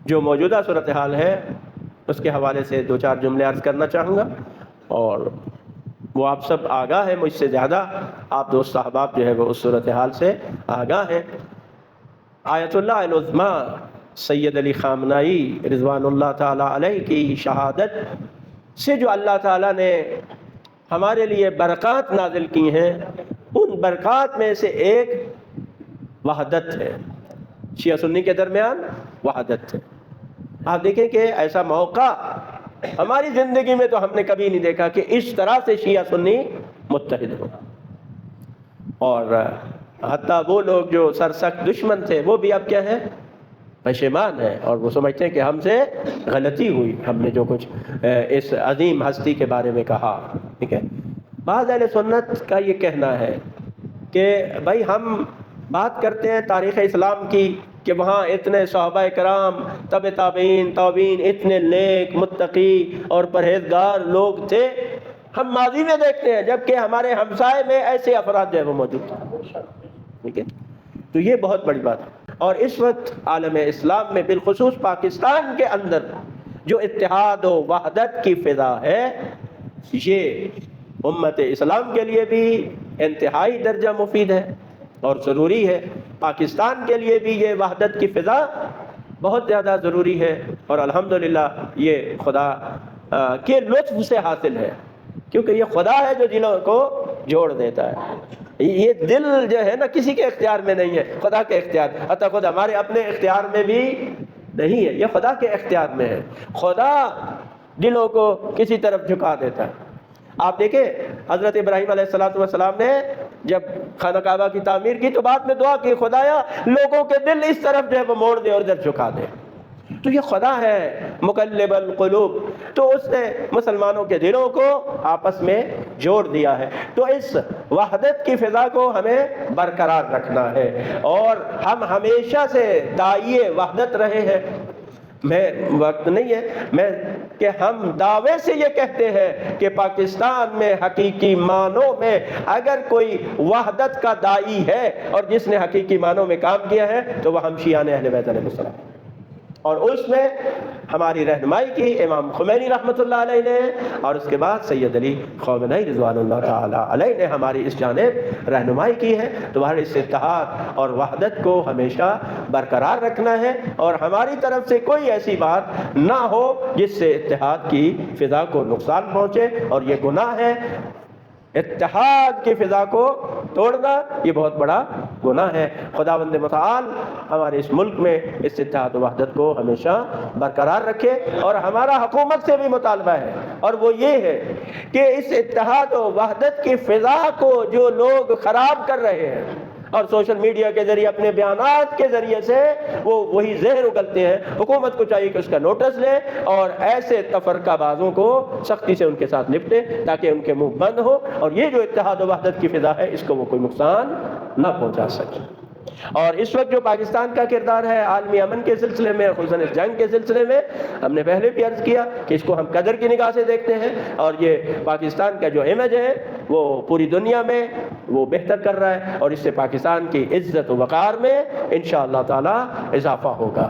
جو موجودہ صورتحال ہے اس کے حوالے سے دو چار جملے عرض کرنا چاہوں گا، اور وہ آپ سب آگاہ ہیں مجھ سے زیادہ، آپ دوست احباب جو ہے وہ اس صورتحال سے آگاہ ہیں۔ آیت اللہ العظمیٰ سید علی خامنائی رضوان اللہ تعالی علیہ کی شہادت سے جو اللہ تعالیٰ نے ہمارے لیے برکات نازل کی ہیں، ان برکات میں سے ایک وحدت ہے، شیعہ سنی کے درمیان وحدت ہے۔ آپ دیکھیں کہ ایسا موقع ہماری زندگی میں تو ہم نے کبھی نہیں دیکھا کہ اس طرح سے شیعہ سنی متحد ہو، اور حتیٰ وہ لوگ جو سرسخت دشمن تھے وہ بھی اب کیا ہے، پشیمان ہیں، اور وہ سمجھتے ہیں کہ ہم سے غلطی ہوئی، ہم نے جو کچھ اس عظیم ہستی کے بارے میں کہا۔ ٹھیک ہے، بعض اہل سنت کا یہ کہنا ہے کہ بھائی ہم بات کرتے ہیں تاریخ اسلام کی کہ وہاں اتنے صحابہ کرام، تبع تابعین اتنے نیک متقی اور پرہیزگار لوگ تھے، ہم ماضی میں دیکھتے ہیں جبکہ ہمارے ہمسائے میں ایسے افراد جو ہے وہ موجود تھے۔ ٹھیک ہے، تو یہ بہت بڑی بات ہے۔ اور اس وقت عالم اسلام میں بالخصوص پاکستان کے اندر جو اتحاد و وحدت کی فضا ہے، یہ امت اسلام کے لیے بھی انتہائی درجہ مفید ہے اور ضروری ہے۔ پاکستان کے لیے بھی یہ وحدت کی فضا بہت زیادہ ضروری ہے، اور الحمدللہ یہ خدا کے لطف سے حاصل ہے، کیونکہ یہ خدا ہے جو دلوں کو جوڑ دیتا ہے۔ یہ دل جو ہے نا کسی کے اختیار میں نہیں ہے، خدا کے اختیار، حتیٰ خود ہمارے اپنے اختیار میں بھی نہیں ہے، یہ خدا کے اختیار میں ہے۔ خدا دلوں کو کسی طرف جھکا دیتا ہے۔ آپ دیکھیں حضرت ابراہیم علیہ السلام نے جب خانہ کعبہ کی تعمیر کی تو بعد میں دعا کی، خدایا لوگوں کے دل اس طرف جو ہے وہ موڑ دے اور ادھر جھکا دے۔ تو یہ خدا ہے مقلب القلوب، تو اس نے مسلمانوں کے دلوں کو آپس میں جوڑ دیا ہے۔ تو اس وحدت کی فضا کو ہمیں برقرار رکھنا ہے، اور ہم ہمیشہ سے داعی وحدت رہے ہیں۔ میں وقت نہیں ہے کہ ہم دعوے سے یہ کہتے ہیں کہ پاکستان میں حقیقی معنوں میں اگر کوئی وحدت کا داعی ہے اور جس نے حقیقی معنوں میں کام کیا ہے تو وہ ہم شیعان اہل بیت علیہ السلام، اور اس میں ہماری رہنمائی کی امام خمینی رحمۃ اللہ علیہ نے، اور اس کے بعد سید علی خامنائی رضوان اللہ تعالی علیہ نے ہماری اس جانب رہنمائی کی ہے۔ تو ہر اس اتحاد اور وحدت کو ہمیشہ برقرار رکھنا ہے، اور ہماری طرف سے کوئی ایسی بات نہ ہو جس سے اتحاد کی فضا کو نقصان پہنچے، اور یہ گناہ ہے۔ اتحاد کی فضا کو توڑنا یہ بہت بڑا گناہ ہے۔ خداوند متعال ہمارے اس ملک میں اس اتحاد و وحدت کو ہمیشہ برقرار رکھے، اور ہمارا حکومت سے بھی مطالبہ ہے، اور وہ یہ ہے کہ اس اتحاد و وحدت کی فضا کو جو لوگ خراب کر رہے ہیں اور سوشل میڈیا کے ذریعے اپنے بیانات کے ذریعے سے وہ وہی زہر اگلتے ہیں، حکومت کو چاہیے کہ اس کا نوٹس لے اور ایسے تفرقہ بازوں کو سختی سے ان کے ساتھ نپٹے تاکہ ان کے منہ بند ہو، اور یہ جو اتحاد و وحدت کی فضا ہے اس کو وہ کوئی نقصان نہ پہنچا سکے۔ اور اس وقت جو پاکستان کا کردار ہے عالمی امن کے سلسلے میں، خصوصاً اس جنگ کے سلسلے میں، ہم نے پہلے بھی عرض کیا کہ اس کو ہم قدر کی نگاہ سے دیکھتے ہیں، اور یہ پاکستان کا جو امیج ہے وہ پوری دنیا میں وہ بہتر کر رہا ہے، اور اس سے پاکستان کی عزت و وقار میں انشاءاللہ تعالی اضافہ ہوگا۔